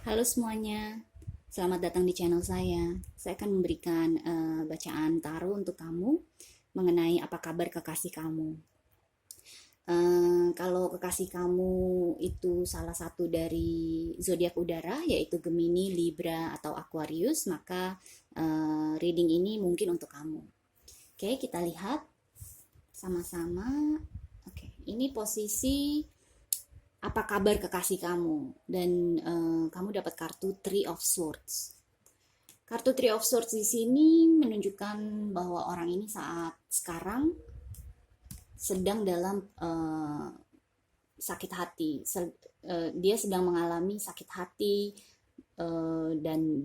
Halo semuanya, selamat datang di channel saya. Saya akan memberikan bacaan tarot untuk kamu mengenai apa kabar kekasih kamu. Kalau kekasih kamu itu salah satu dari zodiak udara, yaitu Gemini, Libra, atau Aquarius, maka reading ini mungkin untuk kamu. Oke, kita lihat sama-sama. Oke, ini posisi apa kabar kekasih kamu, dan kamu dapat kartu Three of Swords. Kartu Three of Swords di sini menunjukkan bahwa orang ini saat sekarang sedang dalam sakit hati. Dia sedang mengalami sakit hati, dan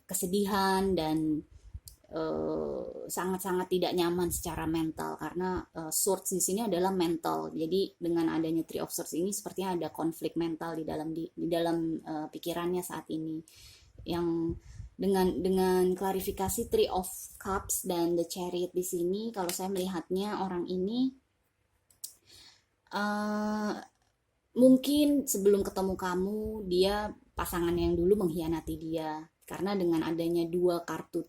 kesedihan, dan sangat-sangat tidak nyaman secara mental karena swords di sini adalah mental. Jadi dengan adanya Three of Swords ini sepertinya ada konflik mental di dalam pikirannya saat ini. Yang dengan klarifikasi Three of Cups dan The Chariot di sini, kalau saya melihatnya orang ini mungkin sebelum ketemu kamu dia pasangan yang dulu mengkhianati dia, karena dengan adanya dua kartu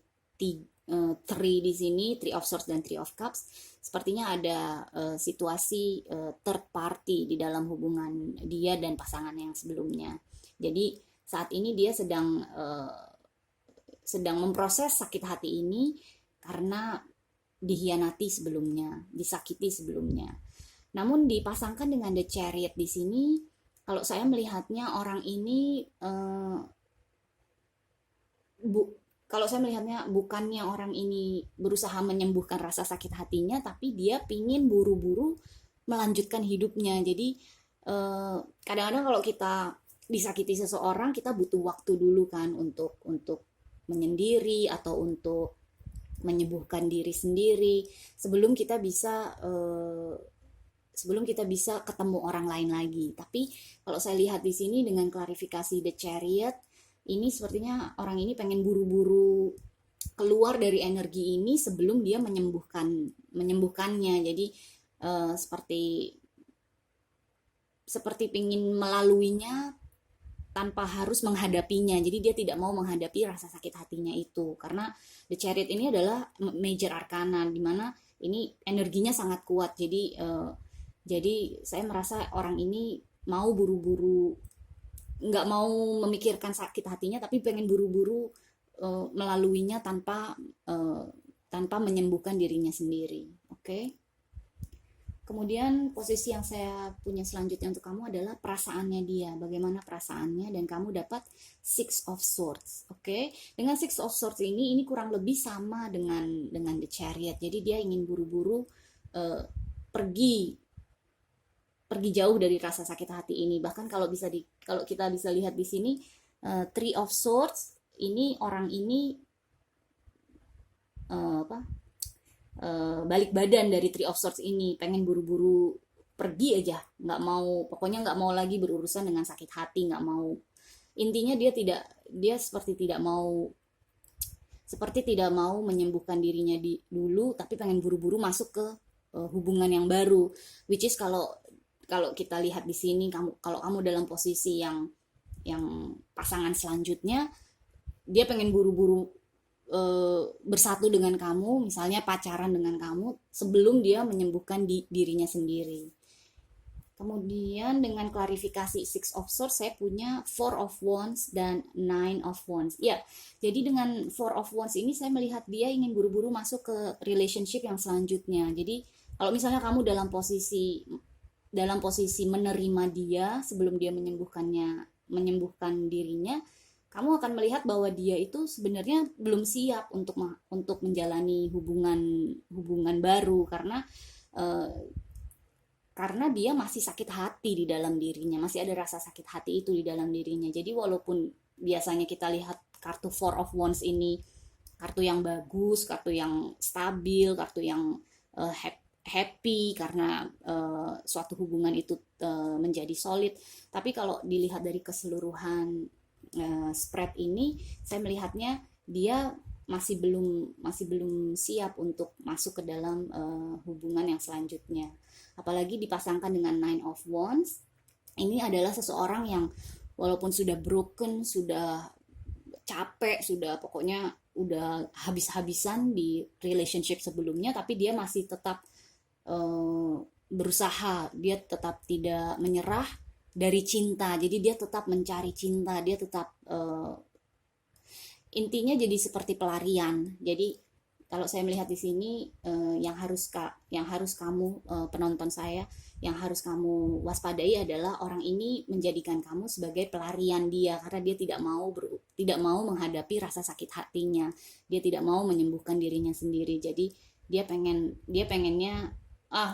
three di sini, Three of Swords dan Three of Cups, sepertinya ada situasi third party di dalam hubungan dia dan pasangan yang sebelumnya. Jadi saat ini dia sedang memproses sakit hati ini karena dihianati sebelumnya, disakiti sebelumnya. Namun dipasangkan dengan The Chariot di sini, kalau saya melihatnya orang ini kalau saya melihatnya bukannya orang ini berusaha menyembuhkan rasa sakit hatinya, tapi dia pingin buru-buru melanjutkan hidupnya. Jadi kadang-kadang kalau kita disakiti seseorang, kita butuh waktu dulu kan untuk menyendiri atau untuk menyembuhkan diri sendiri sebelum kita bisa ketemu orang lain lagi. Tapi kalau saya lihat di sini dengan klarifikasi The Chariot, ini sepertinya orang ini pengen buru-buru keluar dari energi ini sebelum dia menyembuhkannya. Jadi seperti pingin melaluinya tanpa harus menghadapinya. Jadi dia tidak mau menghadapi rasa sakit hatinya itu, karena The Chariot ini adalah major arcana, dimana ini energinya sangat kuat. Jadi saya merasa orang ini mau buru-buru, nggak mau memikirkan sakit hatinya, tapi pengen buru-buru melaluinya tanpa menyembuhkan dirinya sendiri. Oke. Kemudian posisi yang saya punya selanjutnya untuk kamu adalah perasaannya dia, bagaimana perasaannya, dan kamu dapat Six of Swords. Oke. Dengan Six of Swords ini kurang lebih sama dengan The Chariot. Jadi dia ingin buru-buru pergi jauh dari rasa sakit hati ini. Bahkan kalau kita bisa lihat di sini, Three of Swords ini, orang ini balik badan dari Three of Swords ini, pengen buru-buru pergi aja, pokoknya nggak mau lagi berurusan dengan sakit hati, nggak mau. Intinya dia seperti tidak mau menyembuhkan dirinya dulu, tapi pengen buru-buru masuk ke hubungan yang baru. Which is kalau kita lihat di sini, kalau kamu dalam posisi yang pasangan selanjutnya, dia pengen buru-buru bersatu dengan kamu, misalnya pacaran dengan kamu, sebelum dia menyembuhkan dirinya sendiri. Kemudian dengan klarifikasi Six of Swords, saya punya Four of Wands dan Nine of Wands. Ya, jadi dengan Four of Wands ini saya melihat dia ingin buru-buru masuk ke relationship yang selanjutnya. Jadi kalau misalnya kamu dalam posisi menerima dia sebelum dia menyembuhkan dirinya, kamu akan melihat bahwa dia itu sebenarnya belum siap untuk menjalani hubungan baru, karena dia masih sakit hati di dalam dirinya, masih ada rasa sakit hati itu di dalam dirinya. Jadi walaupun biasanya kita lihat kartu Four of Wands ini kartu yang bagus, kartu yang stabil, kartu yang happy karena suatu hubungan itu menjadi solid. Tapi kalau dilihat dari keseluruhan spread ini, saya melihatnya dia masih belum siap untuk masuk ke dalam hubungan yang selanjutnya. Apalagi dipasangkan dengan Nine of Wands, ini adalah seseorang yang walaupun sudah broken, sudah capek, sudah pokoknya udah habis-habisan di relationship sebelumnya, tapi dia masih tetap berusaha, dia tetap tidak menyerah dari cinta. Jadi dia tetap mencari cinta, dia tetap intinya jadi seperti pelarian. Jadi kalau saya melihat di sini yang harus kamu penonton saya, yang harus kamu waspadai adalah orang ini menjadikan kamu sebagai pelarian dia, karena dia tidak mau menghadapi rasa sakit hatinya, dia tidak mau menyembuhkan dirinya sendiri. Jadi dia pengennya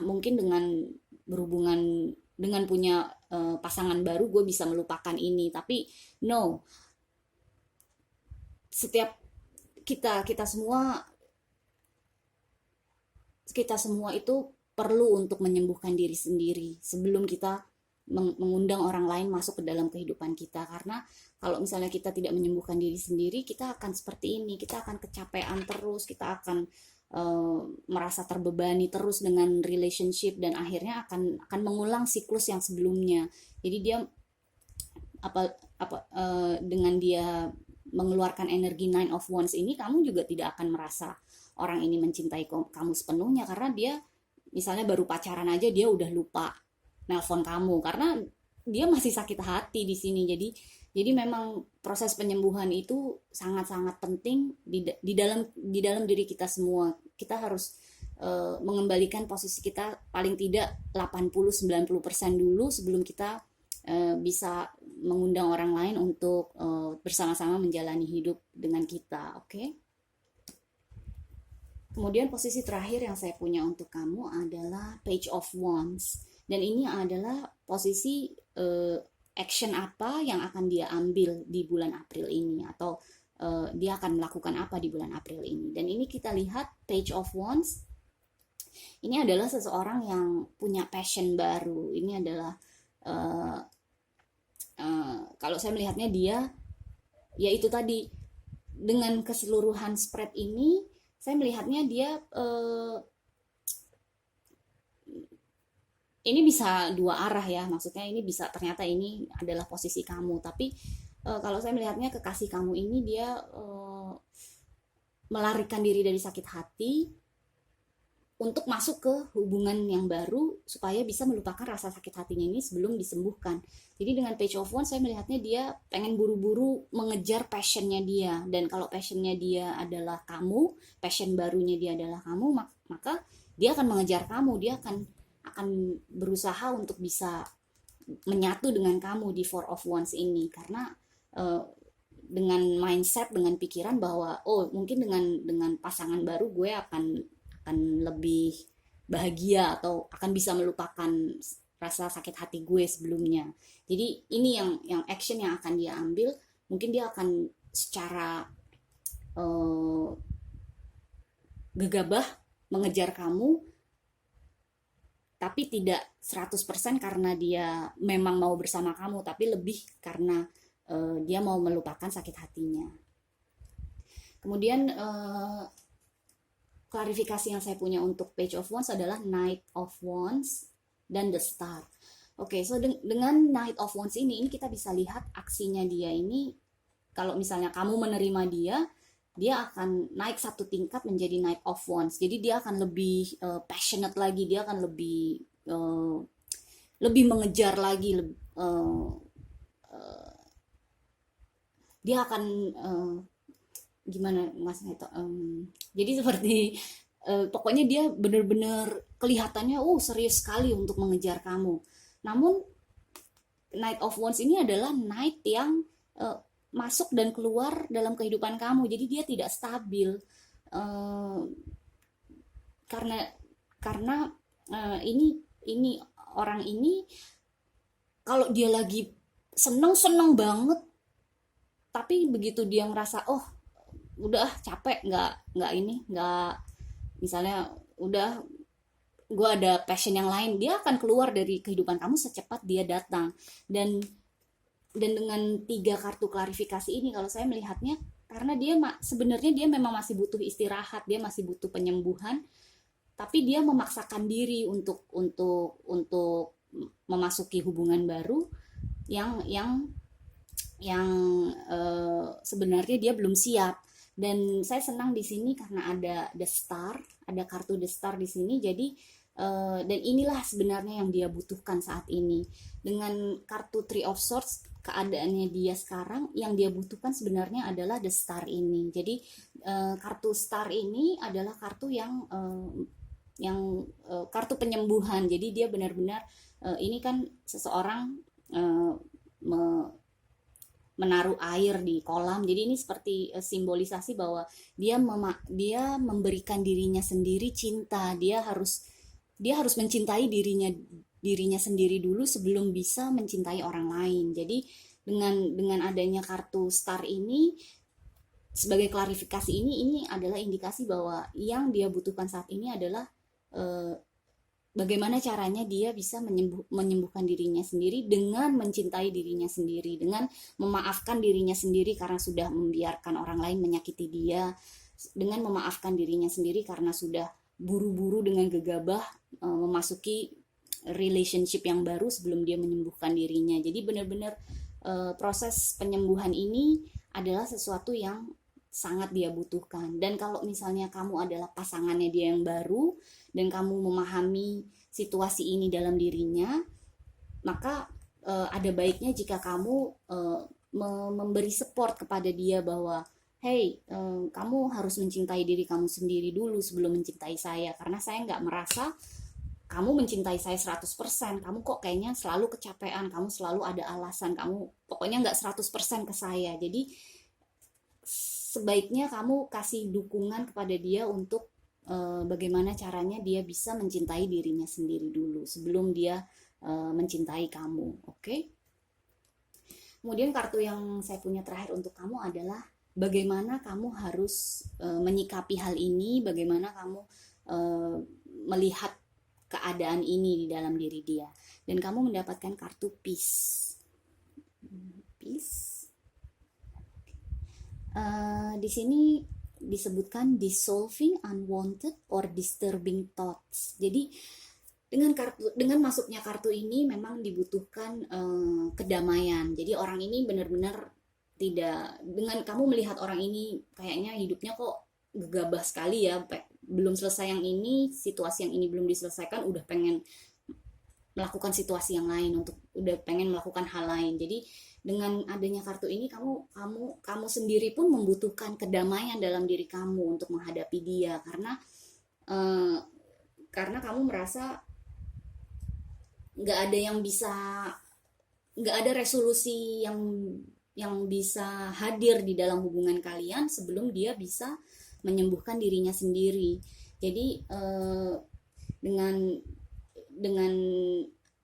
mungkin dengan berhubungan dengan punya pasangan baru gue bisa melupakan ini, tapi no, setiap kita semua itu perlu untuk menyembuhkan diri sendiri sebelum kita mengundang orang lain masuk ke dalam kehidupan kita. Karena kalau misalnya kita tidak menyembuhkan diri sendiri, kita akan seperti ini, kita akan kecapean terus, kita akan merasa terbebani terus dengan relationship, dan akhirnya akan mengulang siklus yang sebelumnya. Jadi dia dengan dia mengeluarkan energi Nine of Wands ini, kamu juga tidak akan merasa orang ini mencintai kamu sepenuhnya, karena dia misalnya baru pacaran aja dia udah lupa nelpon kamu karena dia masih sakit hati di sini. Jadi memang proses penyembuhan itu sangat-sangat penting di dalam diri kita semua. Kita harus mengembalikan posisi kita paling tidak 80-90% dulu sebelum kita bisa mengundang orang lain untuk bersama-sama menjalani hidup dengan kita, oke? Kemudian posisi terakhir yang saya punya untuk kamu adalah Page of Wands, dan ini adalah posisi action apa yang akan dia ambil di bulan April ini, atau dia akan melakukan apa di bulan April ini. Dan ini kita lihat Page of Wands, ini adalah seseorang yang punya passion baru. Ini adalah kalau saya melihatnya dia, ya itu tadi, dengan keseluruhan spread ini saya melihatnya dia ini bisa dua arah ya, maksudnya ini bisa, ternyata ini adalah posisi kamu, tapi kalau saya melihatnya kekasih kamu ini dia melarikan diri dari sakit hati untuk masuk ke hubungan yang baru supaya bisa melupakan rasa sakit hatinya ini sebelum disembuhkan. Jadi dengan Page of Wands saya melihatnya dia pengen buru-buru mengejar passionnya dia, dan kalau passionnya dia adalah kamu, passion barunya dia adalah kamu, maka dia akan mengejar kamu, dia akan berusaha untuk bisa menyatu dengan kamu di Four of Wands ini, karena dengan mindset, dengan pikiran bahwa mungkin dengan pasangan baru gue akan lebih bahagia atau akan bisa melupakan rasa sakit hati gue sebelumnya. Jadi ini yang action yang akan dia ambil. Mungkin dia akan secara gegabah mengejar kamu, tapi tidak 100% karena dia memang mau bersama kamu, tapi lebih karena dia mau melupakan sakit hatinya. Kemudian klarifikasi yang saya punya untuk Page of Wands adalah Knight of Wands dan The Star. Oke, so dengan Knight of Wands ini kita bisa lihat aksinya dia ini. Kalau misalnya kamu menerima dia akan naik satu tingkat menjadi Knight of Wands. Jadi dia akan lebih passionate lagi, dia akan lebih mengejar lagi, dia akan gimana Mas Neto, jadi seperti pokoknya dia benar-benar kelihatannya serius sekali untuk mengejar kamu. Namun Knight of Wands ini adalah knight yang masuk dan keluar dalam kehidupan kamu, jadi dia tidak stabil, karena ini orang ini kalau dia lagi seneng banget, tapi begitu dia ngerasa udah capek, nggak misalnya udah gue ada passion yang lain, dia akan keluar dari kehidupan kamu secepat dia datang. Dan dengan 3 kartu klarifikasi ini kalau saya melihatnya, karena dia sebenarnya dia memang masih butuh istirahat, dia masih butuh penyembuhan, tapi dia memaksakan diri untuk memasuki hubungan baru yang yang sebenarnya dia belum siap. Dan saya senang di sini karena ada the star, ada kartu the star di sini. Jadi dan inilah sebenarnya yang dia butuhkan saat ini. Dengan kartu Three of Swords, keadaannya dia sekarang yang dia butuhkan sebenarnya adalah the star ini. Jadi kartu star ini adalah kartu yang kartu penyembuhan. Jadi dia benar-benar ini kan seseorang uh, menaruh air di kolam. Jadi ini seperti simbolisasi bahwa dia memberikan dirinya sendiri cinta. Dia harus mencintai dirinya sendiri dulu sebelum bisa mencintai orang lain. Jadi dengan adanya kartu star ini sebagai klarifikasi, ini adalah indikasi bahwa yang dia butuhkan saat ini adalah eh, bagaimana caranya dia bisa menyembuhkan dirinya sendiri dengan mencintai dirinya sendiri, dengan memaafkan dirinya sendiri karena sudah membiarkan orang lain menyakiti dia, dengan memaafkan dirinya sendiri karena sudah buru-buru dengan gegabah memasuki relationship yang baru sebelum dia menyembuhkan dirinya. Jadi benar-benar proses penyembuhan ini adalah sesuatu yang sangat dia butuhkan. Dan kalau misalnya kamu adalah pasangannya dia yang baru dan kamu memahami situasi ini dalam dirinya, maka ada baiknya jika kamu memberi support kepada dia bahwa hey, kamu harus mencintai diri kamu sendiri dulu sebelum mencintai saya, karena saya nggak merasa kamu mencintai saya 100%. Kamu kok kayaknya selalu kecapean, kamu selalu ada alasan, kamu pokoknya nggak 100% ke saya. Jadi sebaiknya kamu kasih dukungan kepada dia untuk bagaimana caranya dia bisa mencintai dirinya sendiri dulu sebelum dia mencintai kamu. Oke? Kemudian kartu yang saya punya terakhir untuk kamu adalah bagaimana kamu harus menyikapi hal ini, bagaimana kamu melihat keadaan ini di dalam diri dia. Dan kamu mendapatkan kartu peace. Peace. Di sini disebutkan dissolving unwanted or disturbing thoughts. Jadi dengan masuknya kartu ini memang dibutuhkan kedamaian. Jadi orang ini benar-benar tidak, dengan kamu melihat orang ini kayaknya hidupnya kok gegabah sekali ya, belum selesai yang ini, situasi yang ini belum diselesaikan udah pengen melakukan situasi yang lain, udah pengen melakukan hal lain. Jadi dengan adanya kartu ini kamu sendiri pun membutuhkan kedamaian dalam diri kamu untuk menghadapi dia, karena kamu merasa nggak ada resolusi yang bisa hadir di dalam hubungan kalian sebelum dia bisa menyembuhkan dirinya sendiri. Jadi dengan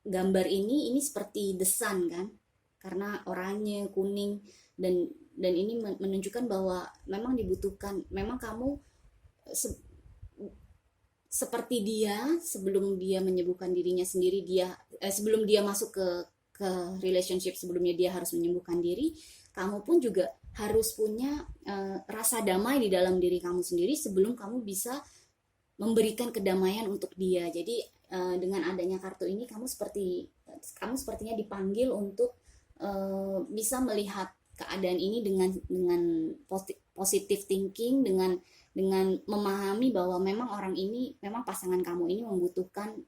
gambar ini seperti the sun kan, karena oranye kuning, dan ini menunjukkan bahwa memang dibutuhkan, memang kamu seperti dia sebelum dia menyembuhkan dirinya sendiri, sebelum dia masuk ke relationship sebelumnya dia harus menyembuhkan diri, kamu pun juga harus punya rasa damai di dalam diri kamu sendiri sebelum kamu bisa memberikan kedamaian untuk dia. Jadi dengan adanya kartu ini kamu sepertinya dipanggil untuk bisa melihat keadaan ini dengan positive thinking, dengan memahami bahwa memang orang ini, memang pasangan kamu ini membutuhkan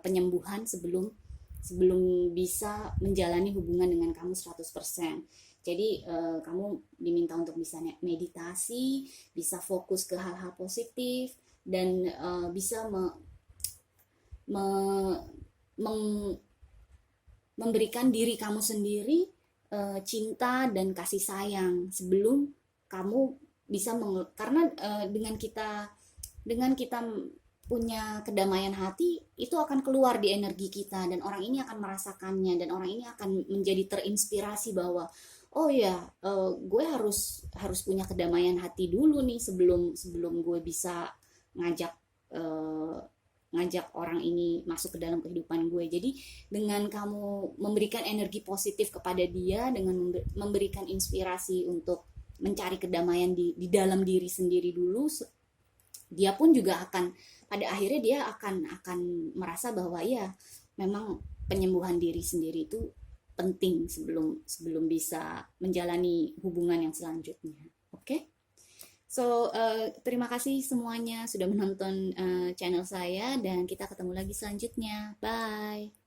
penyembuhan sebelum bisa menjalani hubungan dengan kamu 100%. Jadi kamu diminta untuk bisa meditasi, bisa fokus ke hal-hal positif, dan bisa memberikan diri kamu sendiri cinta dan kasih sayang sebelum kamu bisa karena dengan kita punya kedamaian hati, itu akan keluar di energi kita dan orang ini akan merasakannya, dan orang ini akan menjadi terinspirasi bahwa oh ya, gue harus punya kedamaian hati dulu nih sebelum gue bisa ngajak orang ini masuk ke dalam kehidupan gue. Jadi dengan kamu memberikan energi positif kepada dia, dengan memberikan inspirasi untuk mencari kedamaian di dalam diri sendiri dulu, dia pun juga akan pada akhirnya dia akan merasa bahwa ya memang penyembuhan diri sendiri itu penting sebelum sebelum bisa menjalani hubungan yang selanjutnya. Oke? So, terima kasih semuanya sudah menonton channel saya dan kita ketemu lagi selanjutnya. Bye.